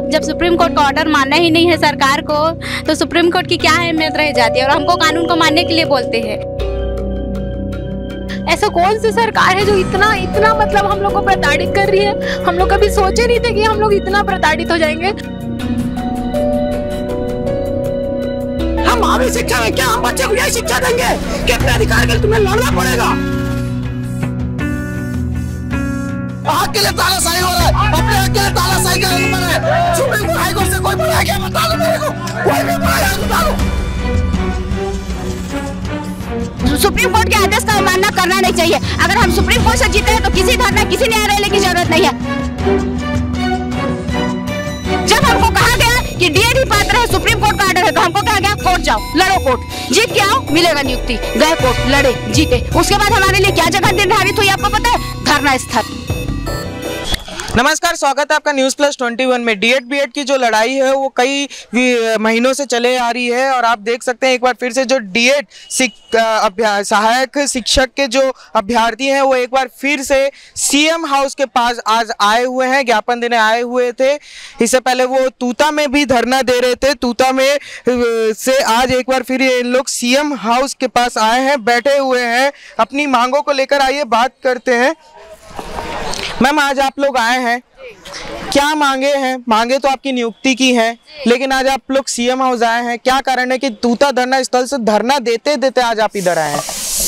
जब supreme court का order मानना ही नहीं है सरकार को, तो सुप्रीम कोर्ट की क्या अहमियत रह जाती है और हमको कानून को मानने के लिए बोलते हैं। ऐसा कौन सी सरकार है जो इतना मतलब हम लोग को प्रताड़ित कर रही है। हम लोग कभी सोचे नहीं थे कि हम लोग इतना प्रताड़ित हो जाएंगे। हम अभी शिक्षा में क्या हम बच्चे को यही शिक्षा देंगे कि अपने अधिकार के लिए तुम्हें लड़ना पड़ेगा। हक के लिए तानाशाही हो रहा है, अपने हक के लिए तानाशाही करना पड़ रहा है। सुप्रीम कोर्ट हाई कोर्ट से कोई बुलाया गया बता दो मेरे को, कोई भी बुलाया बता दो। सुप्रीम कोर्ट के आदेश का अवमानना करना नहीं चाहिए। अगर हम सुप्रीम कोर्ट से जीते हैं तो किसी धरना किसी न्यायालय की जरूरत नहीं है। जब हमको कहा गया कि डीएड ही पात्र है, सुप्रीम कोर्ट का ऑर्डर है, तो हमको कहा गया कोर्ट जाओ, लड़ो कोर्ट, जीत के आओ, मिलेगा नियुक्ति। गए कोर्ट, लड़े, जीते। उसके बाद हमारे लिए क्या जगह निर्धारित हुई आपको पता है? धरना स्थल। नमस्कार, स्वागत है आपका न्यूज़ प्लस 21 में। डीएड बीएड की जो लड़ाई है वो कई महीनों से चले आ रही है और आप देख सकते हैं एक बार फिर से जो डीएड सहायक शिक्षक के जो अभ्यर्थी हैं वो एक बार फिर से सीएम हाउस के पास आज आए हुए हैं, ज्ञापन देने आए हुए थे। इससे पहले वो तूता में भी धरना दे रहे थे। तूता में से आज एक बार फिर ये लोग सीएम हाउस के पास आए हैं, बैठे हुए हैं, अपनी मांगों को लेकर। आइए बात करते हैं। मैम, आज आप लोग आए हैं, क्या मांगे हैं? मांगे तो आपकी नियुक्ति की हैं, लेकिन आज आप लोग सीएम हाउस आए हैं, क्या कारण है कि तूता धरना स्थल से धरना देते देते आज आप इधर आए हैं?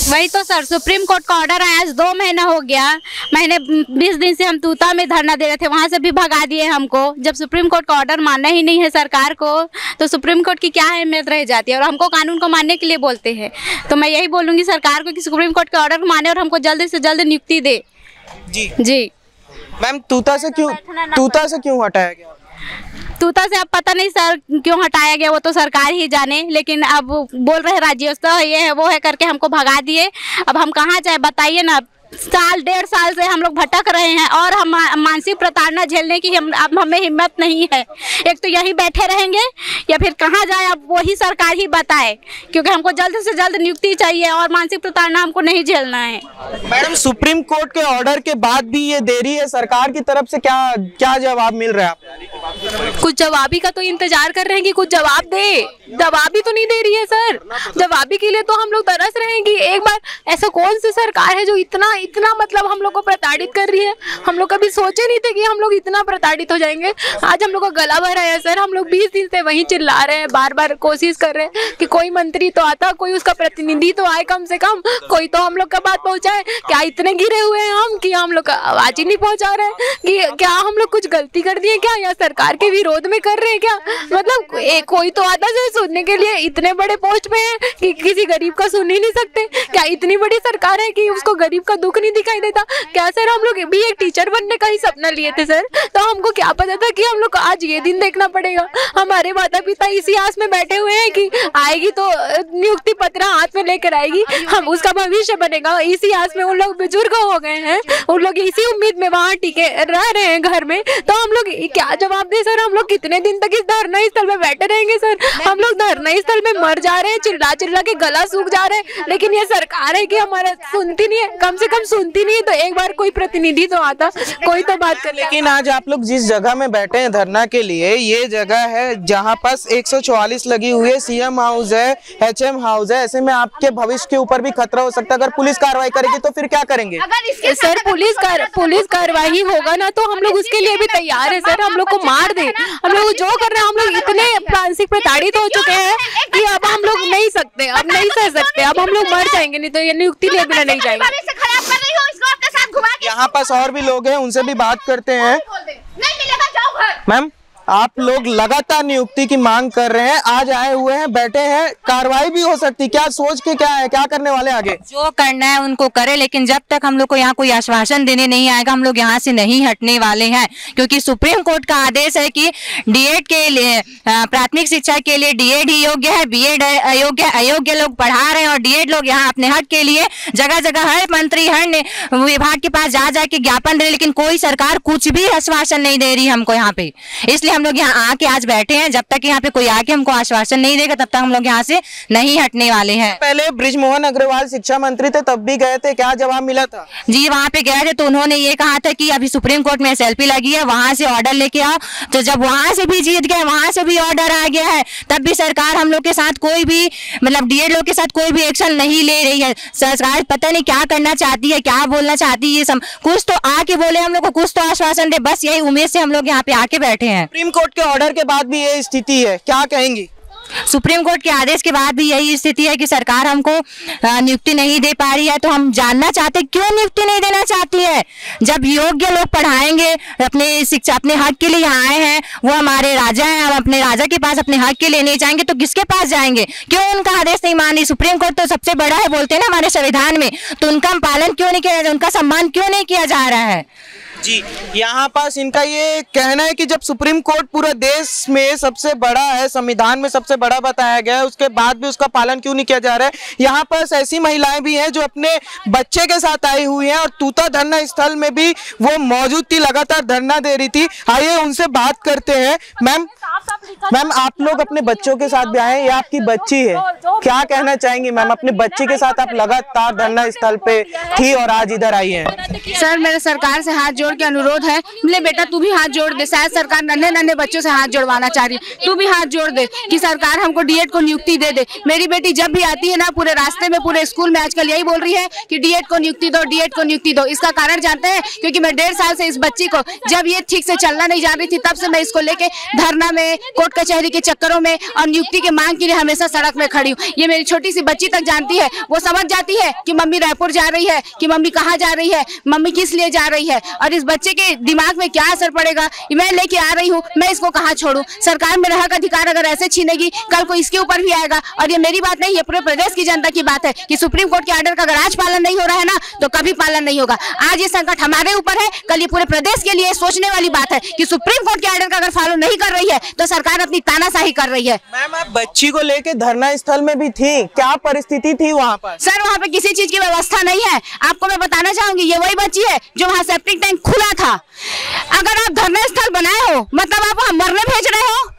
वही तो सर, सुप्रीम कोर्ट का ऑर्डर आया, आज 2 महीना हो गया। महीने 20 दिन से हम तूता में धरना दे रहे थे, वहां से भी भगा दिए हमको। जब सुप्रीम कोर्ट का ऑर्डर मानना ही नहीं है सरकार को, तो सुप्रीम कोर्ट की क्या अहमियत रह जाती है और हमको कानून को मानने के लिए बोलते हैं। तो मैं यही बोलूँगी सरकार को कि सुप्रीम कोर्ट के ऑर्डर को माने और हमको जल्द से जल्द नियुक्ति दे। जी मैम, तूता से क्यों हटाया गया? तूता से अब पता नहीं सर क्यों हटाया गया, वो तो सरकार ही जाने। लेकिन अब बोल रहे राज्योत्सव ये है वो है करके हमको भगा दिए। अब हम कहाँ जाए बताइए ना। साल 1.5 साल से हम लोग भटक रहे हैं और हम मानसिक प्रताड़ना झेलने की अब हमें हिम्मत नहीं है। एक तो यहीं बैठे रहेंगे या फिर कहाँ जाए, अब वही सरकार ही बताए, क्योंकि हमको जल्द से जल्द नियुक्ति चाहिए और मानसिक प्रताड़ना हमको नहीं झेलना है। मैडम, सुप्रीम कोर्ट के ऑर्डर के बाद भी ये देरी है, सरकार की तरफ से क्या जवाब मिल रहा है आपको? कुछ जवाबी का तो इंतजार कर रहे हैं कि कुछ जवाब दे। जवाबी तो नहीं दे रही है सर। जवाबी के लिए तो हम लोग तरस रहे हैं कि एक बार ऐसा कौन सी सरकार है जो इतना मतलब हम लोग को प्रताड़ित कर रही है। हम लोग कभी सोचे नहीं थे कि हम लोग इतना प्रताड़ित हो जाएंगे। आज हम लोग का गला भरा है सर। हम लोग 20 दिन से वहीं चिल्ला रहे हैं, बार बार कोशिश कर रहे हैं कि कोई मंत्री तो आता, कोई उसका प्रतिनिधि तो आए, कम से कम कोई तो हम लोग का बात पहुंचाए। क्या इतने गिरे हुए हैं हम कि हम लोग का आवाज ही नहीं पहुंचा रहे हैं? कि क्या हम लोग कुछ गलती कर दिए क्या, या सरकार के विरोध में कर रहे हैं क्या? मतलब कोई तो आता है सुनने के लिए। इतने बड़े पोस्ट पे है कि किसी गरीब का सुन ही नहीं सकते। क्या इतनी बड़ी सरकार है कि उसको गरीब का दुख नहीं दिखाई देता क्या? सर, हम लोग भी एक टीचर बनने का ही सपना लिए थे सर, तो हमको क्या पता था कि हम लोग को आज ये दिन देखना पड़ेगा। हमारे माता पिता इसी आस में बैठे हुए हैं कि आएगी तो नियुक्ति पत्र हाथ में लेकर आएगी, हम उसका भविष्य बनेगा। इसी आस में उन लोग बुजुर्ग हो गए हैं, उन लोग इसी उम्मीद में वहाँ टिके रह रहे हैं घर में। तो हम लोग क्या जवाब दे सर? हम लोग कितने दिन तक इस धरना स्थल में बैठे रहेंगे सर? हम लोग धरना स्थल में मर जा रहे हैं, चिल्ला चिल्ला के गला सूख जा रहे हैं, लेकिन ये सरकार है कि हमारा सुनती नहीं है। कम से कम सुनती नहीं तो एक बार कोई प्रतिनिधि तो आता, कोई तो बात कर। लेकिन आज आप लोग जिस जगह में बैठे हैं धरना के लिए, ये जगह है जहां पास 144 लगी हुई है, सीएम हाउस है, एचएम हाउस है। ऐसे में आपके भविष्य के ऊपर भी खतरा हो सकता है। अगर पुलिस कार्रवाई करेगी तो फिर क्या करेंगे? सर, पुलिस कार्रवाई होगा ना तो हम लोग उसके लिए भी तैयार है सर। हम लोग को मार दे, हम लोग जो कर रहे हैं, हम लोग इतने मानसिक प्रताड़ित हो चुके हैं कि अब हम लोग नहीं सकते, अब नहीं सह सकते, अब हम लोग मर जाएंगे, नहीं तो ये नियुक्ति लिए बिना नहीं जाएंगे। यहाँ पास और भी लोग हैं, उनसे भी बात करते हैं। मैम, आप लोग लगातार नियुक्ति की मांग कर रहे हैं, आज आए हुए हैं, बैठे हैं, कार्रवाई भी हो सकती, क्या सोच के क्या है, क्या करने वाले आगे? जो करना है उनको करे, लेकिन जब तक हम लोग को यहाँ कोई आश्वासन देने नहीं आएगा हम लोग यहाँ से नहीं हटने वाले हैं। क्योंकि सुप्रीम कोर्ट का आदेश है कि डीएड के लिए, प्राथमिक शिक्षा के लिए डीएड ही योग्य है, बीएड अयोग्य है। अयोग्य लोग पढ़ा रहे हैं और डीएड लोग यहाँ अपने हक के लिए जगह जगह हर मंत्री हर विभाग के पास जा के ज्ञापन दे रहे, लेकिन कोई सरकार कुछ भी आश्वासन नहीं दे रही हमको यहाँ पे। इसलिए हम लोग यहाँ आके आज बैठे हैं। जब तक यहाँ पे कोई आके हमको आश्वासन नहीं देगा तब तक हम लोग यहाँ से नहीं हटने वाले हैं। पहले बृजमोहन अग्रवाल शिक्षा मंत्री थे, तब भी गए थे, क्या जवाब मिला था? जी वहाँ पे गए थे तो उन्होंने ये कहा था कि अभी सुप्रीम कोर्ट में SLP लगी है, वहां से ऑर्डर लेके आओ। तो जब वहां से भी जीत गए, वहां से भी ऑर्डर आ गया है, तब भी सरकार हम लोग के साथ कोई भी मतलब DED लोग के साथ कोई भी एक्शन नहीं ले रही है। सरकार पता नहीं क्या करना चाहती है, क्या बोलना चाहती है, कुछ तो आके बोले हम लोग को, कुछ तो आश्वासन दे, बस यही उम्मीद से हम लोग यहाँ पे आके बैठे हैं। सुप्रीम कोर्ट के ऑर्डर के बाद भी ये स्थिति है, क्या कहेंगी? सुप्रीम कोर्ट के आदेश के बाद भी यही स्थिति है कि सरकार हमको नियुक्ति नहीं दे पा रही है। तो हम जानना चाहते क्यों नियुक्ति नहीं देना चाहती है। जब योग्य लोग पढ़ाएंगे, अपने शिक्षा अपने हक के लिए यहाँ आए हैं, वो हमारे राजा हैं, हम अपने राजा के पास अपने हक के लिए नहीं जाएंगे तो किसके पास जाएंगे? क्यों उनका आदेश नहीं मान रही? सुप्रीम कोर्ट तो सबसे बड़ा है बोलते हैं ना हमारे संविधान में, तो उनका पालन क्यों नहीं किया जा रहा, उनका सम्मान क्यों नहीं किया जा रहा है? जी, यहाँ पास इनका ये कहना है कि जब सुप्रीम कोर्ट पूरे देश में सबसे बड़ा है, संविधान में सबसे बड़ा बताया गया है, उसके बाद भी उसका पालन क्यों नहीं किया जा रहा है। यहाँ पास ऐसी महिलाएं भी हैं जो अपने बच्चे के साथ आई हुई हैं और तूता धरना स्थल में भी वो मौजूद थी, लगातार धरना दे रही थी। आइए उनसे बात करते हैं। मैम आप लोग अपने बच्चों के साथ भी आए, ये आपकी बच्ची है, क्या कहना चाहेंगी मैम? अपने बच्चे के साथ आप लगातार धरना स्थल पे थी और आज इधर आई है। सर मेरे सरकार से हाथ जोड़ के अनुरोध है, ले बेटा तू भी हाथ जोड़ दे। शायद सरकार नन्हे नन्हे बच्चों से हाथ जोड़वाना चाह रही है, तू भी हाथ जोड़ दे कि सरकार हमको DED को नियुक्ति दे दे। मेरी बेटी जब भी आती है ना, पूरे रास्ते में पूरे स्कूल में आजकल यही बोल रही है कि DED को नियुक्ति दो, DED को नियुक्ति दो। इसका कारण जानते हैं? क्योंकि मैं 1.5 साल से इस बच्ची को, जब ये ठीक से चलना नहीं जा रही थी, तब से मैं इसको लेके धरना में, कोर्ट कचहरी के चक्करों में और नियुक्ति के मांग के लिए हमेशा सड़क में खड़ी हूँ। ये मेरी छोटी सी बच्ची तक जानती है, वो समझ जाती है कि मम्मी रायपुर जा रही है, कि मम्मी कहाँ जा रही है, मम्मी किस लिए जा रही है, और इस बच्चे के दिमाग में क्या असर पड़ेगा। मैं लेके आ रही हूँ, मैं इसको कहाँ छोड़ूं? सरकार मेरा हक अधिकार अगर ऐसे छीनेगी, कल को इसके ऊपर भी आएगा। और ये मेरी बात नहीं, ये पूरे प्रदेश की जनता की बात है कि सुप्रीम कोर्ट के ऑर्डर का अगर आज पालन नहीं हो रहा है ना, तो कभी पालन नहीं होगा। आज ये संकट हमारे ऊपर है, कल ये पूरे प्रदेश के लिए सोचने वाली बात है कि सुप्रीम कोर्ट के ऑर्डर का अगर फॉलो नहीं कर रही है तो सरकार अपनी तानाशाही कर रही है। मैम आप बच्ची को लेके धरना स्थल में भी थी, क्या परिस्थिति थी वहाँ पर? सर वहाँ पे किसी चीज की व्यवस्था नहीं है। आपको मैं बताना चाहूंगी, ये वही बच्ची है जो वहाँ सेप्टिक टैंक खुला था। अगर आप धरना स्थल बनाए हो, मतलब आप वहाँ मरने भेज रहे हो?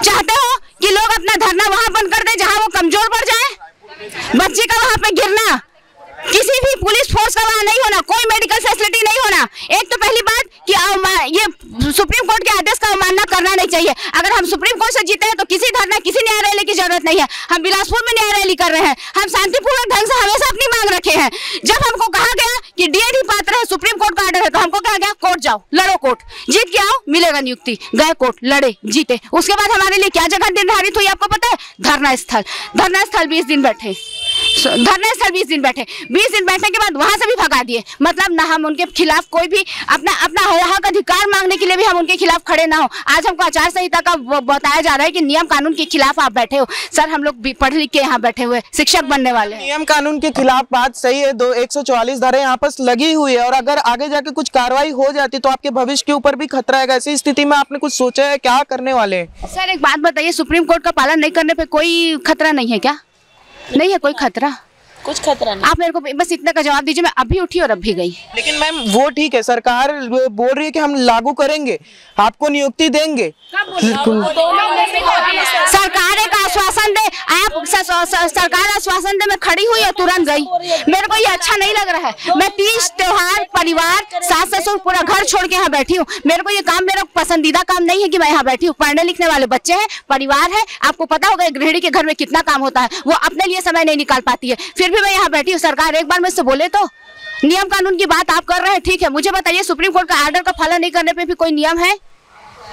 चाहते हो कि लोग अपना धरना वहाँ बंद कर दे जहाँ वो कमजोर पड़ जाए? बच्ची का वहाँ पे गिरना, किसी भी पुलिस फोर्स का वहाँ नहीं होना, कोई मेडिकल फैसिलिटी नहीं होना। एक तो पहली बात कि ये सुप्रीम कोर्ट के आदेश का अवमानना करना नहीं चाहिए। अगर हम सुप्रीम कोर्ट से जीते हैं तो किसी धरना, किसी न्याय रैली की जरूरत नहीं है। हम बिलासपुर में न्याय रैली कर रहे हैं, हम शांतिपूर्वक ढंग से हमेशा अपनी मांग रखे हैं। जब हमको कहा गया कि DED ही पात्र है, सुप्रीम कोर्ट का ऑर्डर है, तो हमको कहा गया कोर्ट जाओ, लड़ो, कोर्ट जीत के आओ, मिलेगा नियुक्ति। गए कोर्ट, लड़े, जीते। उसके बाद हमारे लिए क्या जगह निर्धारित हुई आपको पता है? धरना स्थल। धरना स्थल 20 दिन बैठे, धरना स्थल 20 दिन बैठे। 20 दिन बैठने के बाद वहां से भी भगा दिए। मतलब ना हम उनके खिलाफ कोई भी अपना हक अधिकार मांगने के लिए भी हम उनके खिलाफ खड़े ना हो। आज हमको आचार संहिता का बताया जा रहा है कि नियम कानून के खिलाफ आप बैठे हो। सर हम लोग पढ़ लिख के यहाँ बैठे हुए शिक्षक बनने वाले हैं। नियम कानून के खिलाफ बात सही है, 144 धारा यहाँ पर लगी हुई है और अगर आगे जाके कुछ कार्रवाई हो जाती तो आपके भविष्य के ऊपर भी खतरा है। ऐसी स्थिति में आपने कुछ सोचा है, क्या करने वाले हैं? सर एक बात बताइए, सुप्रीम कोर्ट का पालन नहीं करने पे कोई खतरा नहीं है क्या? नहीं है कोई खतरा? कुछ खतरा नहीं। आप मेरे को बस इतना का जवाब दीजिए। मैं अभी उठी और अभी गई। लेकिन मैम वो ठीक है, सरकार बोल रही है कि हम लागू करेंगे, आपको नियुक्ति देंगे। सरकार एक आश्वासन दे, आप सरकार आश्वासन दे, मैं खड़ी हुई और तुरंत गई। मेरे को ये अच्छा नहीं लग रहा है। मैं 30 त्योहार, परिवार, सास ससुर, पूरा घर छोड़ के यहाँ बैठी हूँ। मेरे को ये काम, मेरा पसंदीदा काम नहीं है कि मैं यहाँ बैठी हूँ। पढ़ने लिखने वाले बच्चे हैं, परिवार है। आपको पता होगा गृहिणी के घर में कितना काम होता है, वो अपने लिए समय नहीं निकाल पाती है। फिर भी मैं यहाँ बैठी हूँ। सरकार एक बार मुझसे बोले तो, नियम कानून की बात आप कर रहे हैं, ठीक है। मुझे बताइए सुप्रीम कोर्ट का ऑर्डर का पालन नहीं करने पे भी कोई नियम है?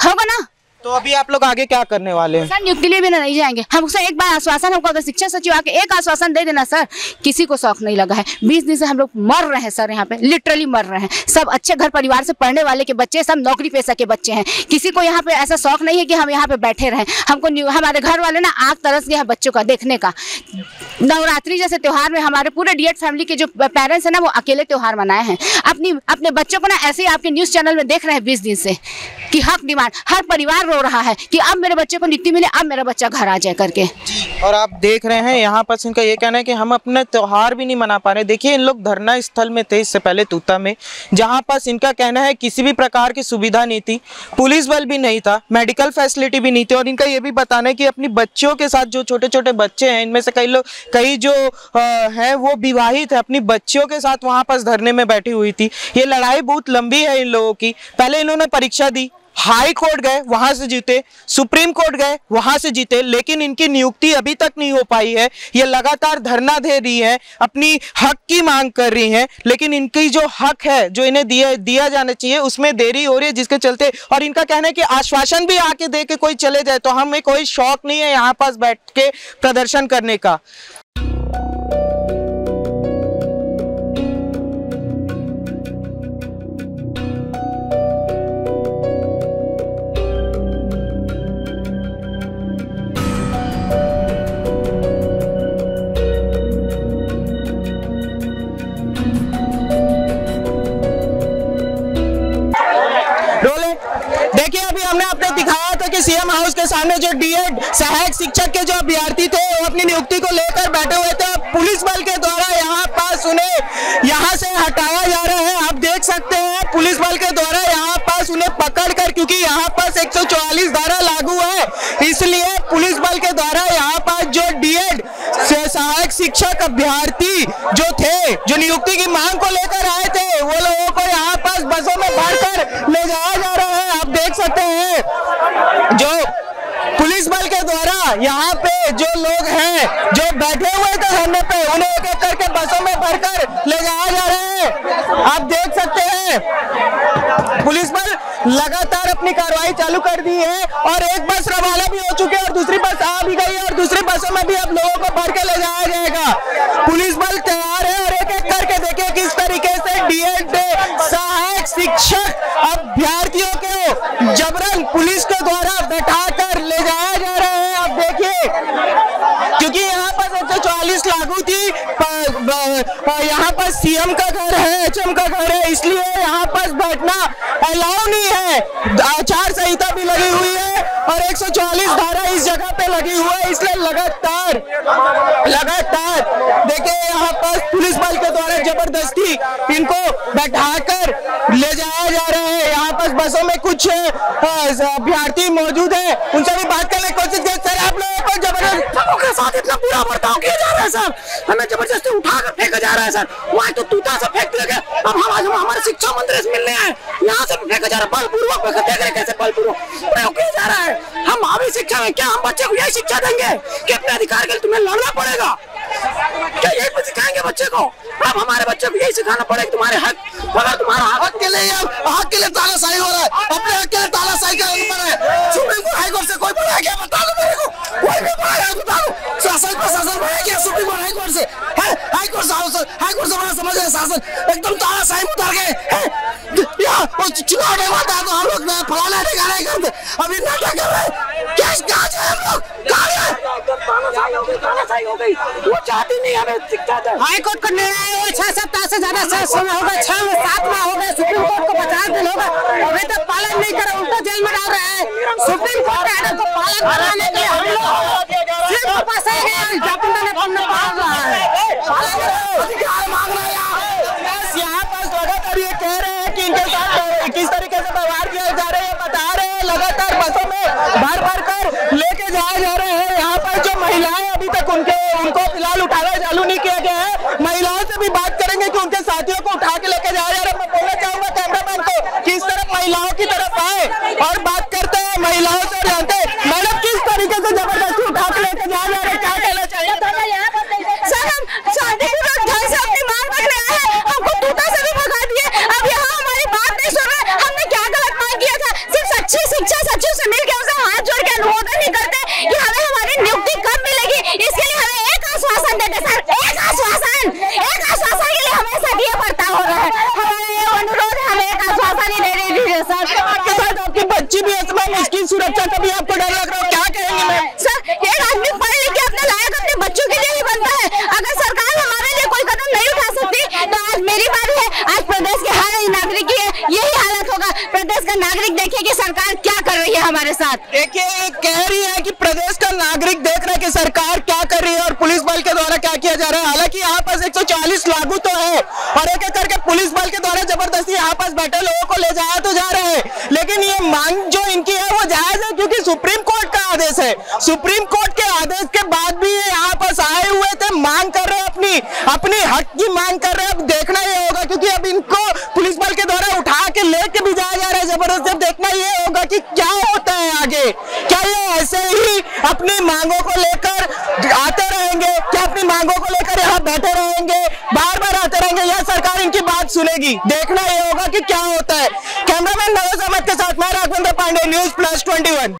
होगा ना? तो अभी आप लोग आगे क्या करने वाले हैं? सर नियुक्ति लिए भी नहीं जाएंगे। हमसे एक बार आश्वासन, हमको अगर शिक्षा सचिव आके एक आश्वासन दे देना सर। किसी को शौक नहीं लगा है। 20 दिन से हम लोग मर रहे हैं सर, यहाँ पे लिटरली मर रहे हैं। सब अच्छे घर परिवार से पढ़ने वाले के बच्चे, सब नौकरी पेशा के बच्चे हैं। किसी को यहाँ पे ऐसा शौक नहीं है कि हम यहाँ पे बैठे रहें। हमको हमारे घर वाले ना आग तरस गए हैं बच्चों का देखने का। नवरात्रि जैसे त्योहार में हमारे पूरे DED फैमिली के जो पेरेंट्स है ना, वो अकेले त्योहार मनाए हैं। अपने बच्चों को ना ऐसे ही आपके न्यूज चैनल में देख रहे हैं 20 दिन से कि हक डिमांड। हर परिवार रो रहा है कि अब मेरे बच्चे को नियुक्ति मिले, अब मेरा बच्चा घर आ जाए करके। और आप देख रहे हैं यहाँ पर इनका ये कहना है कि हम अपना त्योहार भी नहीं मना पा रहे। देखिए इन लोग धरना स्थल में थे इससे पहले तूता में, जहाँ पर इनका कहना है किसी भी प्रकार की सुविधा नहीं थी, पुलिस बल भी नहीं था, मेडिकल फैसिलिटी भी नहीं थी। और इनका ये भी बताना है कि अपनी बच्चों के साथ जो छोटे छोटे बच्चे हैं, इनमें से कई जो हैं वो विवाहित है, अपनी बच्चियों के साथ वहाँ पर धरने में बैठी हुई थी। ये लड़ाई बहुत लंबी है इन लोगों की। पहले इन्होंने परीक्षा दी, हाई कोर्ट गए, वहां से जीते, सुप्रीम कोर्ट गए, वहां से जीते, लेकिन इनकी नियुक्ति अभी तक नहीं हो पाई है। ये लगातार धरना दे रही है, अपनी हक की मांग कर रही हैं, लेकिन इनकी जो हक है जो इन्हें दिया जाना चाहिए उसमें देरी हो रही है, जिसके चलते और इनका कहना है कि आश्वासन भी आके दे के कोई चले जाए तो हमें कोई शौक नहीं है यहाँ पास बैठ के प्रदर्शन करने का। देखिए अभी हमने आपने दिखाया था कि सीएम हाउस के सामने जो डीएड सहायक शिक्षक के जो अभ्यर्थी थे वो अपनी नियुक्ति को लेकर बैठे हुए थे। पुलिस बल के द्वारा यहाँ पास उन्हें यहाँ से हटाया जा रहा है। आप देख सकते हैं पुलिस बल के द्वारा यहाँ पास उन्हें पकड़कर, क्योंकि यहाँ पास 144 धारा लागू है, इसलिए पुलिस बल के द्वारा यहाँ पास जो डीएड सहायक शिक्षक अभ्यर्थी जो थे, जो नियुक्ति की मांग को लेकर आए थे, वो लोगों को यहाँ पास बसों में भरकर ले जाया जा रहा है। आप देख सकते हैं जो पुलिस बल के द्वारा यहाँ पे जो लोग हैं जो बैठे हुए थे धरने पे, उन्हें एक एक करके बसों में भरकर ले जाया जा रहा है। आप देख सकते हैं पुलिस बल लगातार अपनी कार्रवाई चालू कर दी है और एक बस रवाना भी हो चुकी है और दूसरी बस आ भी गई है और दूसरी बसों में भी अब लोगों को भर के ले जाया जाएगा। पुलिस बल तैयार है और एक एक करके देखिए किस तरीके से डीएड सहायक शिक्षक अभ्यर्थियों को जबरन पुलिस के द्वारा बैठाकर ले जाया जा रहा है। आप देखिए क्योंकि यहाँ पर 144 लागू थी, यहाँ पर सीएम का घर है, एचएम का घर है, इसलिए यहाँ पर बैठना अलाउ नहीं है। आचार संहिता भी लगी हुई है और 144 धारा इस जगह पे लगी हुई है, इसलिए लगातार देखिए यहाँ पर पुलिस बल के द्वारा जबरदस्ती इनको बैठाकर ले जाया जा रहा है। यहाँ पर बसों में कुछ अभ्यर्थी मौजूद है, उनसे भी बात करने की कोशिश की। सर आप लोगों को जबरदस्ती के साथ इतना बुरा बर्ताव किया जा रहा है सर, हमें जबरदस्ती उठाकर फेंका जा रहा है सर, वहाँ तो तूता से फेंक दिया गया, अब हम हमारे शिक्षा मंत्री से मिलने आए, यहाँ से फेंका जा रहा है बलपूर्वक, देख रहे कैसे बलपूर्वक प्रयोग किया जा रहा है। हम अभी शिक्षा में क्या हम बच्चे को यही शिक्षा देंगे कि अपने अधिकार के लिए तुम्हें लड़ना पड़ेगा, क्या यही पर सिखाएंगे बच्चे को? अब हमारे बच्चे को यही सिखाना पड़ेगा तुम्हारे हक, अगर तुम्हारा हक के लिए तानाशाही हो रहा है, अपने हक के लिए तानाशाही का ऊपर है। सुप्रीम कोर्ट हाई कोर्ट से कोई बड़ा क्या बता दो मेरे को, कोई भी बड़ा है बता दो, शासन प्रशासन बड़ा क्या सुप्रीम कोर्ट हाई कोर्ट से है, हाई कोर्ट से बड़ा समझ रहे शासन एकदम तानाशाही में उतर गए। यहाँ चुनाव नहीं होता है तो हम लोग फलाना ठिकाना नहीं करते, अभी नाटक कर रहे हैं, कैश कहाँ जाए हम लोग, तानाशाही हो गई, वो चाहती नहीं हमें शिक्षा दे। हाई कोर्ट का निर्णय 6 सप्ताह से ज्यादा समय हो गए, 6-7 माह हो गए, सुप्रीम कोर्ट को 50 दिन हो गए, अभी तक पालन नहीं करे, उल्टा जेल में डाल रहे हैं। सुप्रीम कोर्ट के आदेश को पालन कराने के लिए हम लोग सिर्फ पास है यहाँ पर लगातार ये कह रहे हैं कि इनके साथ किस तरीके से व्यवहार किया जा रहा है, बता रहे हैं, लगातार बसों में भर कर लेके जाया जा रहे हैं। यहाँ पर जो महिलाएं अभी तक उनको फिलहाल उठाना चालू नहीं किया गया है, महिलाओं से भी बात करेंगे कि उनके साथियों को उठा के लेके जाया जा रहा है। मैं बोलना चाहूंगा कैमरामैन को कि इस तरफ महिलाओं की तरफ आए और बात करते हैं महिलाओं से, जानते हैं मैडम किस तरीके से जबरदस्ती उठा के लेके जाया जा रहा है, क्या कहना चाहिए? सर हम शांतिपूर्वक ढंग से अपनी मांग रख रहे हैं, हमको तूता से भी भगा दिए, अब यहाँ हमारी बात नहीं सुन रहे। हमने क्या गलत मांग किया था? सिर्फ अच्छी शिक्षा सचिव से मिल के उनसे हाथ जोड़ के अनुमोदन नहीं करते कि हमें हमारी नियुक्ति कब मिलेगी, इसके लिए हमें एक आश्वासन देते सर, एक आश्वासन के लिए हमेशा ये बर्ताव हो रहा है। हमारा ये अनुरोध है, हमें एक आश्वासन ही दे दीजिए सर। आपके साथ आपकी बच्ची भी है, इसकी सुरक्षा का भी आपको डर लग रहा है, क्या कहेंगे मैम? सर एक आदमी पढ़ लिख के अपने लायक अपने बच्चों के लिए ही बनता है, अगर सरकार हमारे लिए कोई कदम नहीं उठा सकती तो आज मेरी बात है, आज प्रदेश के हर नागरिक की यही हालत होगा। प्रदेश का नागरिक देखिए कि सरकार क्या कर रही है हमारे साथ। देखिए कह रही है कि प्रदेश का नागरिक देख रहा है कि सरकार क्या कर रही है और पुलिस बल के द्वारा क्या किया जा रहा है। हालांकि यहाँ पास 140 लागू तो है और एक एक करके पुलिस बल के द्वारा जबरदस्ती यहाँ पास बैठे लोगों को ले जाया तो जा रहे हैं, लेकिन ये मांग जो इनकी है वो जायज है क्योंकि सुप्रीम कोर्ट का आदेश है। सुप्रीम कोर्ट के आदेश के बाद भी ये यहाँ पास आए हुए थे, मांग कर रहे हैं, अपनी हक की मांग कर रहे हैं। अब देखना ये होगा क्योंकि अब इनको पुलिस बल के द्वारा उठा के लेके भी जाया जा रहा है जबरदस्ती। अब देखना ये होगा कि क्या होता है आगे, क्या ये ऐसे ही अपनी मांगों को लेकर आते रहेंगे, क्या अपनी मांगों को लेकर यहाँ बैठे रहेंगे, बार बार आते रहेंगे, या सरकार इनकी बात सुनेगी। देखना ये होगा कि क्या होता है। कैमरामैन नवाज अहमद के साथ मैं राघवेंद्र पांडे, न्यूज़ प्लस 21।